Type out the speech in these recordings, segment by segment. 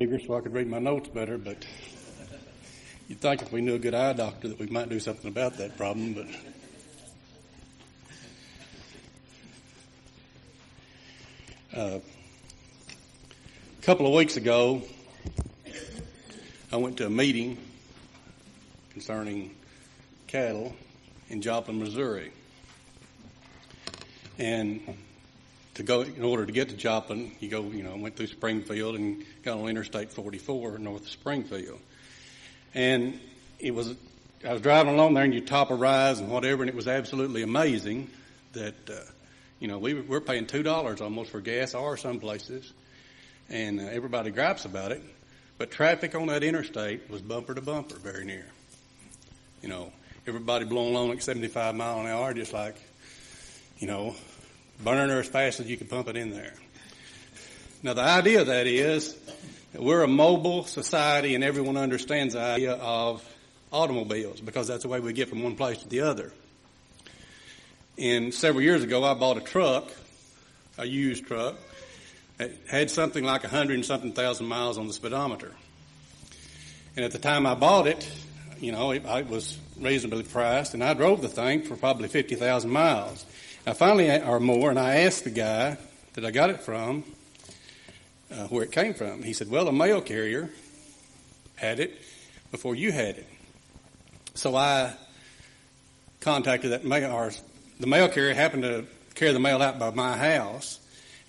bigger so I could read my notes better, but you'd think if we knew a good eye doctor that we might do something about that problem, but a couple of weeks ago, I went to a meeting concerning cattle in Joplin, Missouri. And in order to get to Joplin, went through Springfield and got on Interstate 44 north of Springfield. And I was driving along there and you top a rise and whatever, and it was absolutely amazing that, we're paying $2 almost for gas or some places. And everybody gripes about it. But traffic on that interstate was bumper to bumper very near. Everybody blowing along at 75 miles an hour, just like, burning her as fast as you can pump it in there. Now, the idea of that is that we're a mobile society and everyone understands the idea of automobiles because that's the way we get from one place to the other. And several years ago, I bought a used truck. It had something like 100 and something thousand miles on the speedometer. And at the time I bought it, it was reasonably priced, and I drove the thing for probably 50,000 miles. Or more, and I asked the guy that I got it from where it came from. He said, well, the mail carrier had it before you had it. So I contacted the mail carrier happened to carry the mail out by my house,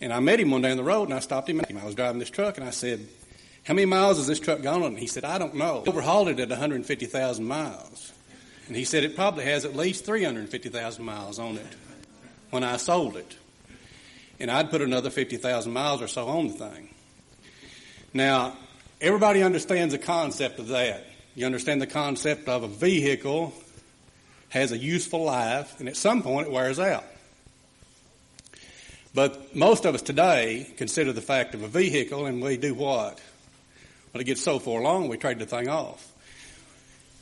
and I met him one day on the road, and I stopped him. I was driving this truck, and I said, how many miles has this truck gone on? And he said, I don't know. I overhauled it at 150,000 miles. And he said it probably has at least 350,000 miles on it when I sold it. And I'd put another 50,000 miles or so on the thing. Now, everybody understands the concept of that. You understand the concept of a vehicle has a useful life, and at some point it wears out. But most of us today consider the fact of a vehicle, and we do what? When it gets so far along, we trade the thing off.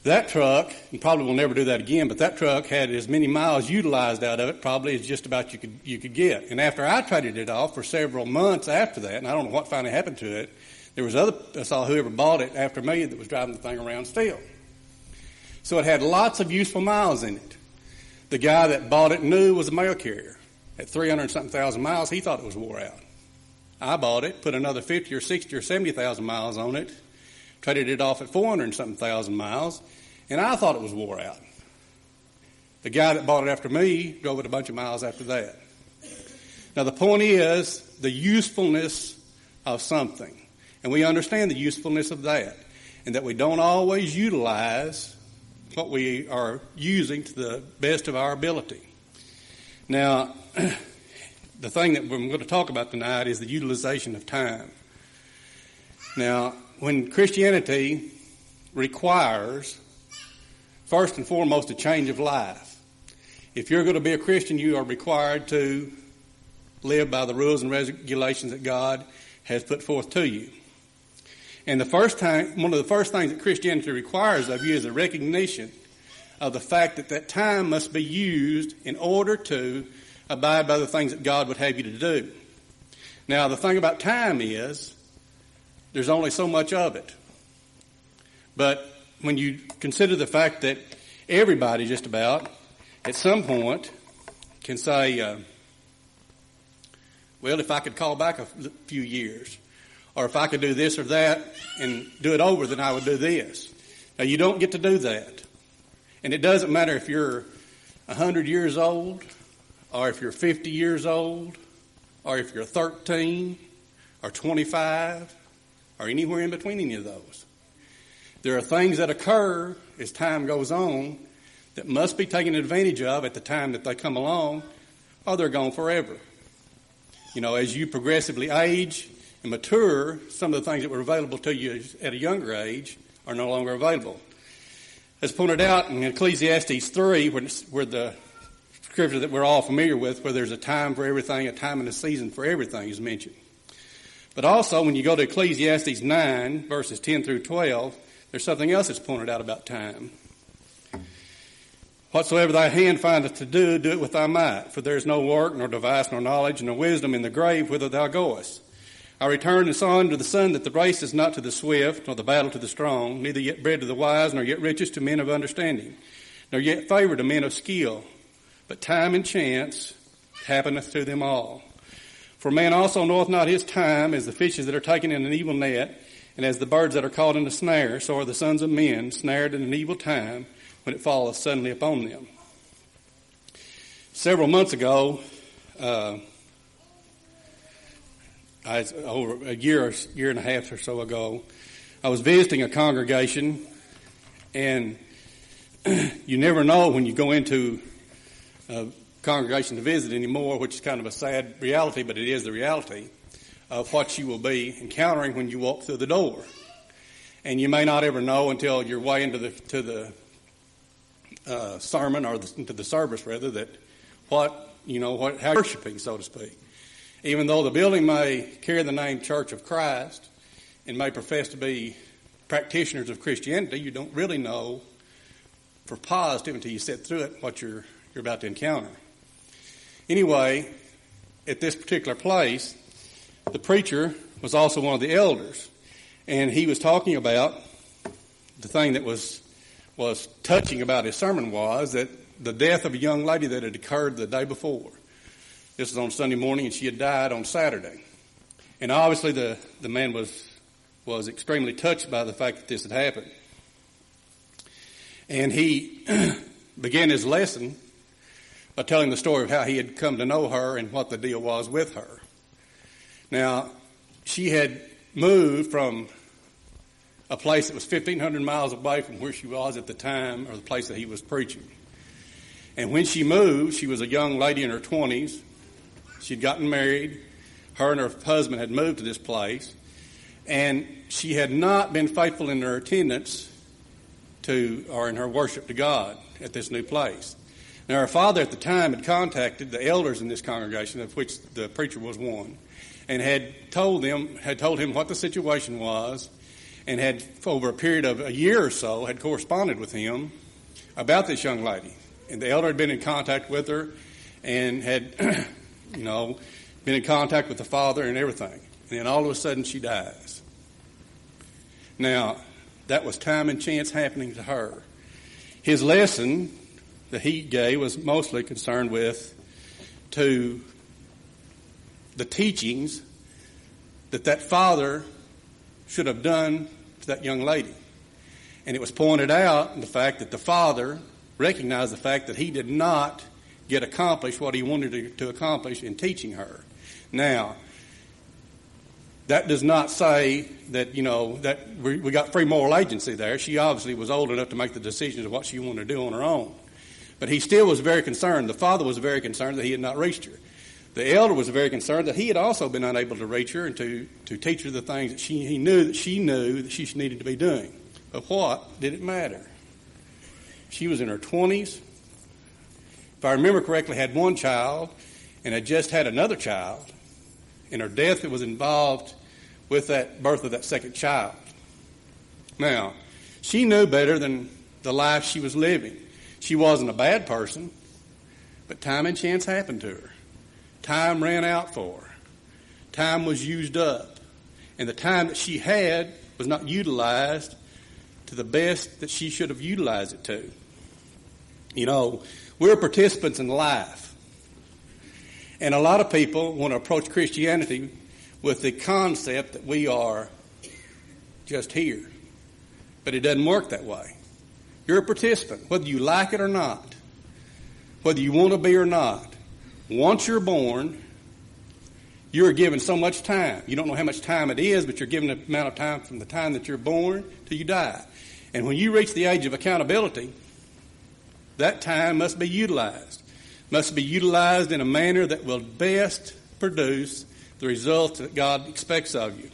That truck, and probably will never do that again, but that truck had as many miles utilized out of it probably as just about you could get. And after I traded it off for several months after that, and I don't know what finally happened to it, I saw whoever bought it after me that was driving the thing around still. So it had lots of useful miles in it. The guy that bought it knew it was a mail carrier. At 300-something thousand miles, he thought it was wore out. I bought it, put another 50 or 60 or 70,000 miles on it, traded it off at 400-something thousand miles, and I thought it was wore out. The guy that bought it after me drove it a bunch of miles after that. Now, the point is the usefulness of something. And we understand the usefulness of that, and that we don't always utilize what we are using to the best of our ability. Now, the thing that we're going to talk about tonight is the utilization of time. Now, when Christianity requires, first and foremost, a change of life. If you're going to be a Christian, you are required to live by the rules and regulations that God has put forth to you. And one of the first things that Christianity requires of you is a recognition of the fact that time must be used in order to abide by the things that God would have you to do. Now, the thing about time is there's only so much of it. But when you consider the fact that everybody just about at some point can say, well, if I could call back a few years, or if I could do this or that and do it over, then I would do this. Now, you don't get to do that. And it doesn't matter if you're 100 years old, or if you're 50 years old, or if you're 13, or 25, or anywhere in between any of those. There are things that occur as time goes on that must be taken advantage of at the time that they come along, or they're gone forever. As you progressively age and mature, some of the things that were available to you at a younger age are no longer available. As pointed out in Ecclesiastes 3, where the scripture that we're all familiar with, where there's a time for everything, a time and a season for everything is mentioned. But also, when you go to Ecclesiastes 9, verses 10 through 12, there's something else that's pointed out about time. Whatsoever thy hand findeth to do, do it with thy might. For there is no work, nor device, nor knowledge, nor wisdom in the grave whither thou goest. I returned and saw under the sun that the race is not to the swift, nor the battle to the strong, neither yet bread to the wise, nor yet riches to men of understanding, nor yet favor to men of skill. But time and chance happeneth to them all. For man also knoweth not his time, as the fishes that are taken in an evil net, and as the birds that are caught in a snare, so are the sons of men snared in an evil time, when it falleth suddenly upon them. Several months ago, over a year and a half or so ago, I was visiting a congregation, and you never know when you go into a congregation to visit anymore, which is kind of a sad reality, but it is the reality of what you will be encountering when you walk through the door. And you may not ever know until you're way into the sermon, or into the service rather, that how you're worshiping, so to speak. Even though the building may carry the name Church of Christ and may profess to be practitioners of Christianity, you don't really know for positive until you sit through it what you're about to encounter. Anyway, at this particular place, the preacher was also one of the elders, and he was talking about the thing that was touching about his sermon was that the death of a young lady that had occurred the day before. This was on Sunday morning, and she had died on Saturday. And obviously the man was extremely touched by the fact that this had happened. And he began his lesson by telling the story of how he had come to know her and what the deal was with her. Now, she had moved from a place that was 1,500 miles away from where she was at the time, or the place that he was preaching. And when she moved, she was a young lady in her 20s. She'd gotten married. Her and her husband had moved to this place. And she had not been faithful in her attendance or in her worship to God at this new place. Now, her father at the time had contacted the elders in this congregation, of which the preacher was one, and had told him what the situation was, and had, over a period of a year or so, had corresponded with him about this young lady. And the elder had been in contact with her and had, been in contact with the father and everything. And then all of a sudden she dies. Now, that was time and chance happening to her. His lesson that he gave was mostly concerned with the teachings that father should have done to that young lady. And it was pointed out in the fact that the father recognized the fact that he did not get accomplished what he wanted to accomplish in teaching her. Now, that does not say that, that we got free moral agency there. She obviously was old enough to make the decisions of what she wanted to do on her own. But he still was very concerned. The father was very concerned that he had not reached her. The elder was very concerned that he had also been unable to reach her and to teach her the things that he knew that she needed to be doing. But what did it matter? She was in her 20s. If I remember correctly, had one child and had just had another child. And her death was involved with that birth of that second child. Now, she knew better than the life she was living. She wasn't a bad person, but time and chance happened to her. Time ran out for her. Time was used up. And the time that she had was not utilized to the best that she should have utilized it to. We're participants in life. And a lot of people want to approach Christianity with the concept that we are just here. But it doesn't work that way. You're a participant, whether you like it or not, whether you want to be or not. Once you're born, you're given so much time. You don't know how much time it is, but you're given an amount of time from the time that you're born till you die. And when you reach the age of accountability, that time must be utilized. Must be utilized in a manner that will best produce the results that God expects of you.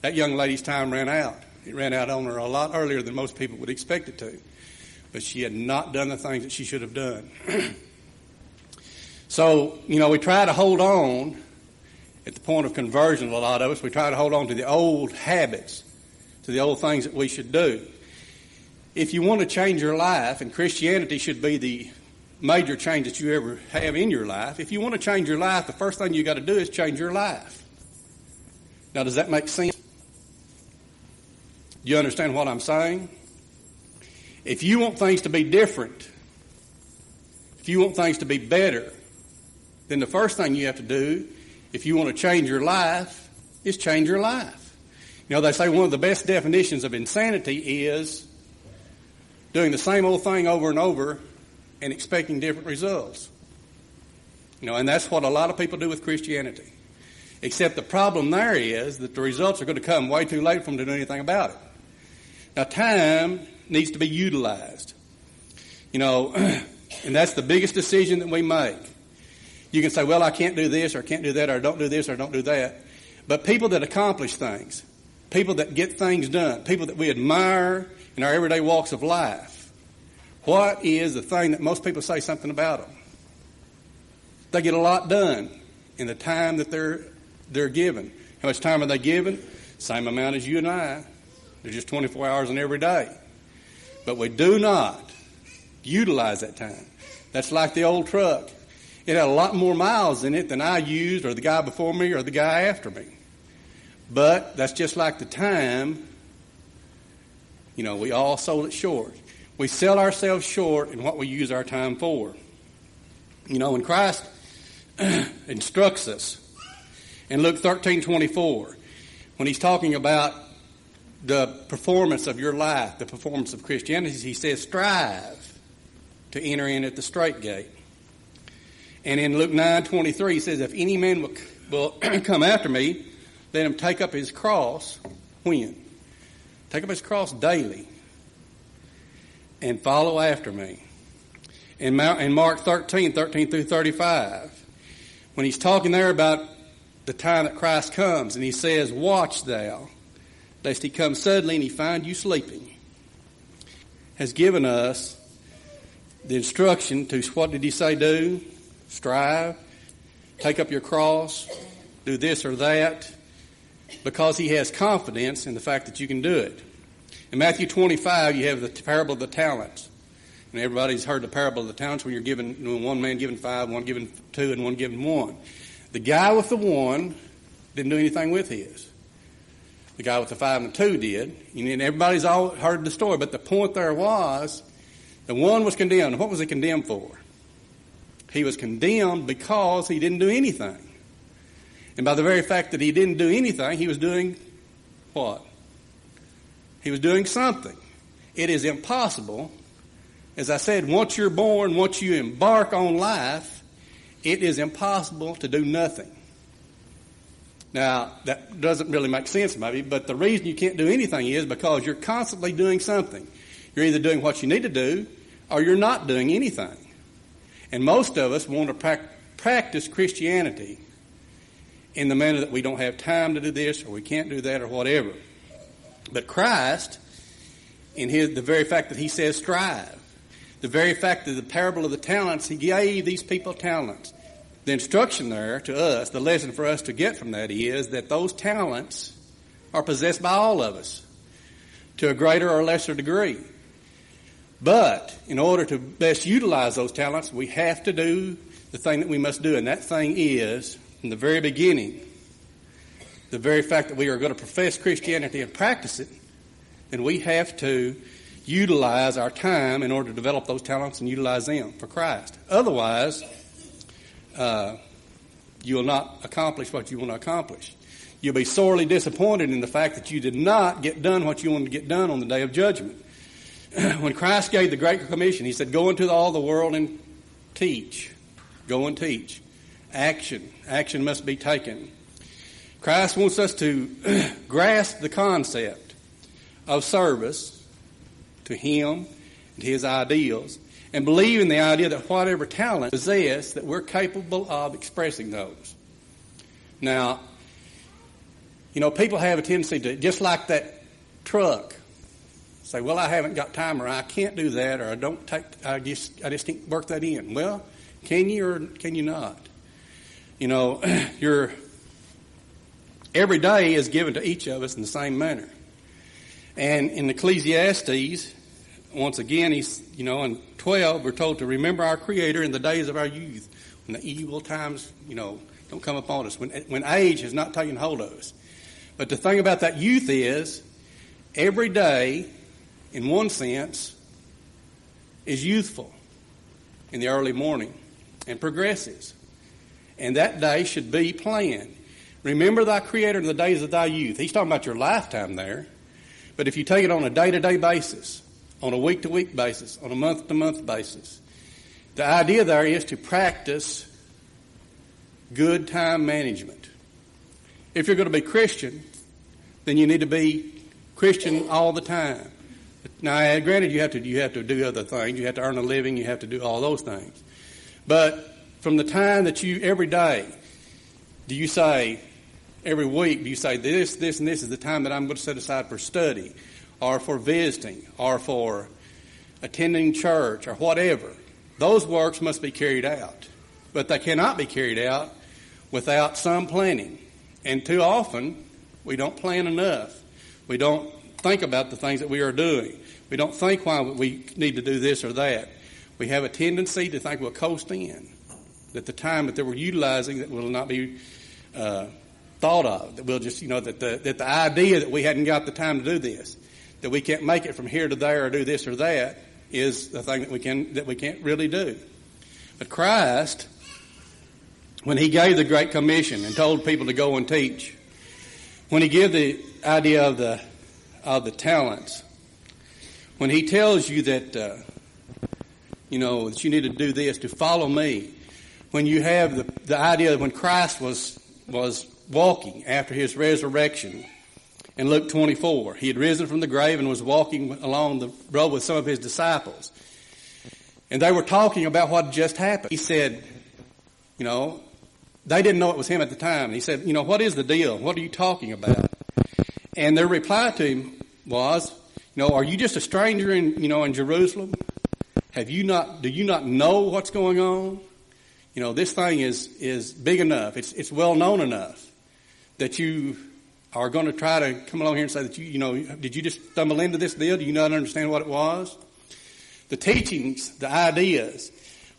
That young lady's time ran out. It ran out on her a lot earlier than most people would expect it to. But she had not done the things that she should have done. So, we try to hold on at the point of conversion, a lot of us. We try to hold on to the old habits, to the old things that we should do. If you want to change your life, and Christianity should be the major change that you ever have in your life, if you want to change your life, the first thing you got to do is change your life. Now, does that make sense? Do you understand what I'm saying? If you want things to be different, if you want things to be better, then the first thing you have to do, if you want to change your life, is change your life. You know, they say one of the best definitions of insanity is doing the same old thing over and over and expecting different results. You know, and that's what a lot of people do with Christianity. Except the problem there is that the results are going to come way too late for them to do anything about it. Now, time needs to be utilized. You know, and that's the biggest decision that we make. You can say, well, I can't do this, or I can't do that, or I don't do this, or I don't do that. But people that accomplish things, people that get things done, people that we admire in our everyday walks of life, what is the thing that most people say something about them? They get a lot done in the time that they're given. How much time are they given? Same amount as you and I. They're just 24 hours in every day. But we do not utilize that time. That's like the old truck. It had a lot more miles in it than I used, or the guy before me, or the guy after me. But that's just like the time. You know, we all sold it short. We sell ourselves short in what we use our time for. You know, when Christ instructs us in Luke 13:24, when he's talking about the performance of your life, the performance of Christianity, he says, strive to enter in at the strait gate. And in Luke 9:23, he says, if any man will come after me, let him take up his cross. When? Take up his cross daily and follow after me. In Mark 13 through 35, when he's talking there about the time that Christ comes, and he says, watch thou, lest he come suddenly and he find you sleeping, has given us the instruction to, what did he say do? Strive, take up your cross, do this or that, because he has confidence in the fact that you can do it. In Matthew 25, you have the parable of the talents. And everybody's heard the parable of the talents when one man given 5, one given 2, and one given 1. The guy with the 1 didn't do anything with his. The guy with the 5 and the 2 did. And everybody's all heard the story. But the point there was, the 1 was condemned. What was he condemned for? He was condemned because he didn't do anything. And by the very fact that he didn't do anything, he was doing what? He was doing something. It is impossible. As I said, once you're born, once you embark on life, it is impossible to do nothing. Now, that doesn't really make sense maybe, but the reason you can't do anything is because you're constantly doing something. You're either doing what you need to do, or you're not doing anything. And most of us want to practice Christianity in the manner that we don't have time to do this, or we can't do that, or whatever. But Christ, in the very fact that he says strive, the very fact that the parable of the talents, he gave these people talents. The instruction there to us, the lesson for us to get from that is that those talents are possessed by all of us to a greater or lesser degree. But in order to best utilize those talents, we have to do the thing that we must do. And that thing is, from the very beginning, the very fact that we are going to profess Christianity and practice it, then we have to utilize our time in order to develop those talents and utilize them for Christ. Otherwise, you will not accomplish what you want to accomplish. You'll be sorely disappointed in the fact that you did not get done what you wanted to get done on the day of judgment. When Christ gave the Great Commission, he said, go into all the world and teach. Go and teach. Action. Action must be taken. Christ wants us to grasp the concept of service to him and his ideals, and believe in the idea that whatever talent we possess, that we're capable of expressing those. Now, you know, people have a tendency to, just like that truck, say, well, I haven't got time, or I can't do that, or I just can't work that in. Well, can you or can you not? You know, every day is given to each of us in the same manner. And in Ecclesiastes, once again, in 12, we're told to remember our Creator in the days of our youth, when the evil times, don't come upon us, when age has not taken hold of us. But the thing about that youth is, every day, in one sense, is youthful in the early morning and progresses. And that day should be planned. Remember thy Creator in the days of thy youth. He's talking about your lifetime there. But if you take it on a day-to-day basis, on a week-to-week basis, on a month-to-month basis, the idea there is to practice good time management. If you're going to be Christian, then you need to be Christian all the time. Now, granted, you have to do other things. You have to earn a living. You have to do all those things. But from the time that every day, do you say, every week, do you say this, and this is the time that I'm going to set aside for study, or for visiting, or for attending church, or whatever? Those works must be carried out. But they cannot be carried out without some planning. And too often, we don't plan enough. We don't think about the things that we are doing. We don't think why we need to do this or that. We have a tendency to think we'll coast in, that the time that we're utilizing that will not be thought of, that we'll just, that the idea that we hadn't got the time to do this, that we can't make it from here to there or do this or that, is the thing that we can't really do. But Christ, when he gave the Great Commission and told people to go and teach, when he gave the idea of the talents, when he tells you that that you need to do this, to follow me, when you have the idea that when Christ was walking after his resurrection in Luke 24, he had risen from the grave and was walking along the road with some of his disciples, and they were talking about what had just happened. He said, they didn't know it was him at the time. And he said, what is the deal? What are you talking about? And their reply to him was, are you just a stranger in Jerusalem? Do you not know what's going on? This thing is big enough. It's well known enough that you are going to try to come along here and say that did you just stumble into this deal? Do you not understand what it was? The teachings, the ideas,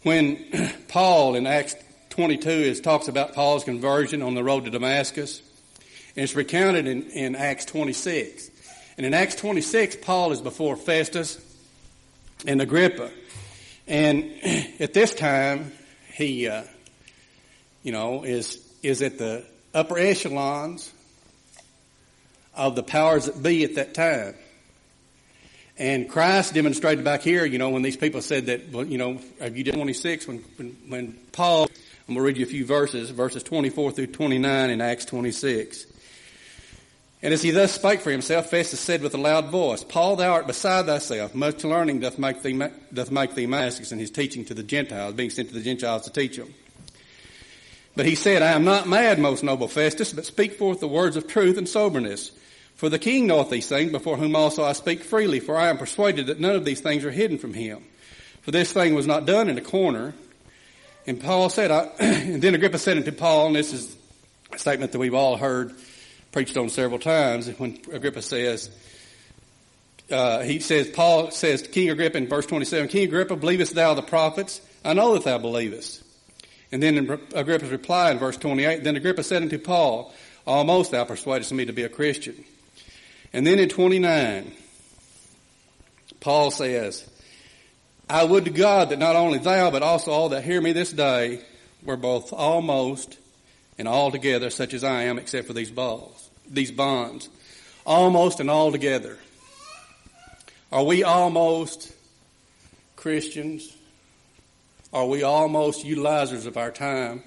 when Paul in Acts 22 talks about Paul's conversion on the road to Damascus, and it's recounted in Acts 26. And in Acts 26, Paul is before Festus and Agrippa. And at this time, he, is at the upper echelons of the powers that be at that time. And Christ demonstrated back here, when these people said that, have you done 26, when Paul, I'm going to read you a few verses 24 through 29 in Acts 26. And as he thus spake for himself, Festus said with a loud voice, Paul, thou art beside thyself. Much learning doth make thee Damascus, in his teaching to the Gentiles, being sent to the Gentiles to teach them. But he said, I am not mad, most noble Festus, but speak forth the words of truth and soberness. For the king knoweth these things, before whom also I speak freely. For I am persuaded that none of these things are hidden from him. For this thing was not done in a corner. And Paul said, and then Agrippa said unto Paul, and this is a statement that we've all heard preached on several times, when Agrippa says, Paul says to King Agrippa in verse 27, King Agrippa, believest thou the prophets? I know that thou believest. And then in Agrippa's reply in verse 28, then Agrippa said unto Paul, almost thou persuadest me to be a Christian. And then in 29, Paul says, I would to God that not only thou, but also all that hear me this day were both almost and altogether such as I am, except for these bonds. Almost and altogether. Are we almost Christians? Are we almost utilizers of our time?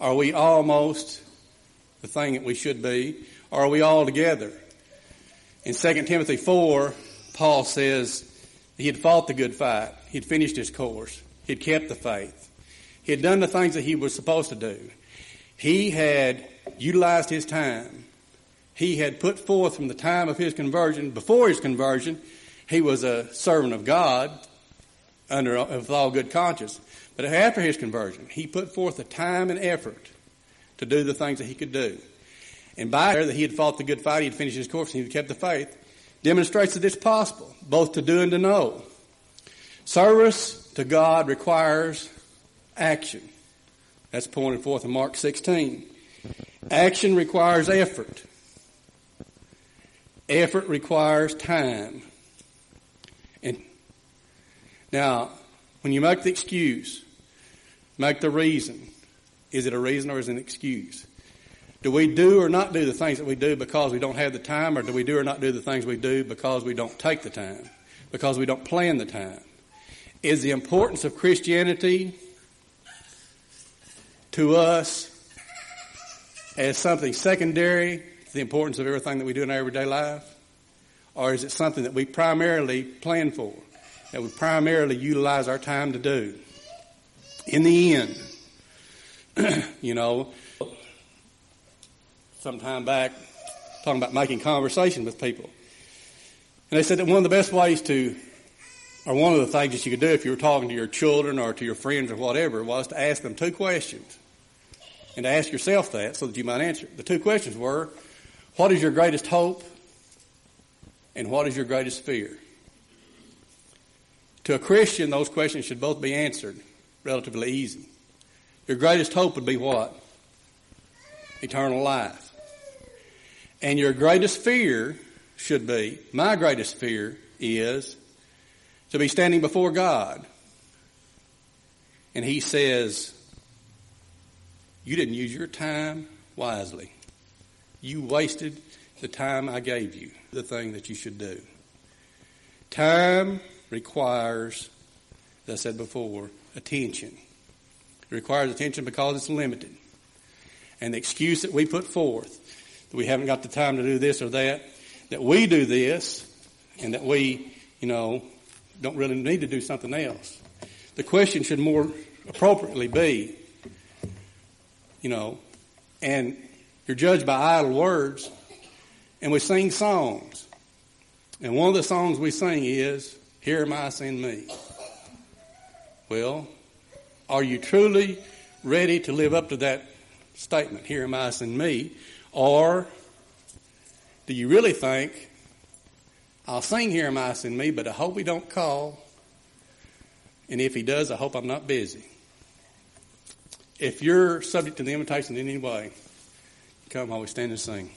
Are we almost the thing that we should be? Or are we all together? In 2 Timothy 4, Paul says he had fought the good fight. He had finished his course. He had kept the faith. He had done the things that he was supposed to do. He had utilized his time. He had put forth from the time of his conversion. Before his conversion, he was a servant of God with all good conscience. But after his conversion, he put forth the time and effort to do the things that he could do. And by that he had fought the good fight, he had finished his course, and he had kept the faith, demonstrates that it's possible, both to do and to know. Service to God requires action. That's pointed forth in Mark 16. Action requires effort. Effort requires time. And now, when you make the excuse, make the reason. Is it a reason or is it an excuse? Do we do or not do the things that we do because we don't have the time, or do we do or not do the things we do because we don't take the time, because we don't plan the time? Is the importance of Christianity to us as something secondary to the importance of everything that we do in our everyday life? Or is it something that we primarily plan for, that we primarily utilize our time to do? In the end, sometime back, talking about making conversation with people. And they said that one of the best ways or one of the things that you could do if you were talking to your children or to your friends or whatever, was to ask them two questions. And to ask yourself that so that you might answer. The two questions were, what is your greatest hope? And what is your greatest fear? To a Christian, those questions should both be answered relatively easy. Your greatest hope would be what? Eternal life. And your greatest fear should be, my greatest fear is to be standing before God. And He says, you didn't use your time wisely. You wasted the time I gave you, the thing that you should do. Time requires, as I said before, attention. It requires attention because it's limited. And the excuse that we put forth, that we haven't got the time to do this or that we do this, and that we, don't really need to do something else. The question should more appropriately be, and you're judged by idle words, and we sing songs. And one of the songs we sing is, Here Am I, Send Me. Well, are you truly ready to live up to that statement, Here Am I, Send Me? Or do you really think, I'll sing Here Am I, Send Me, but I hope He don't call. And if He does, I hope I'm not busy. If you're subject to the invitation in any way, come while we stand and sing.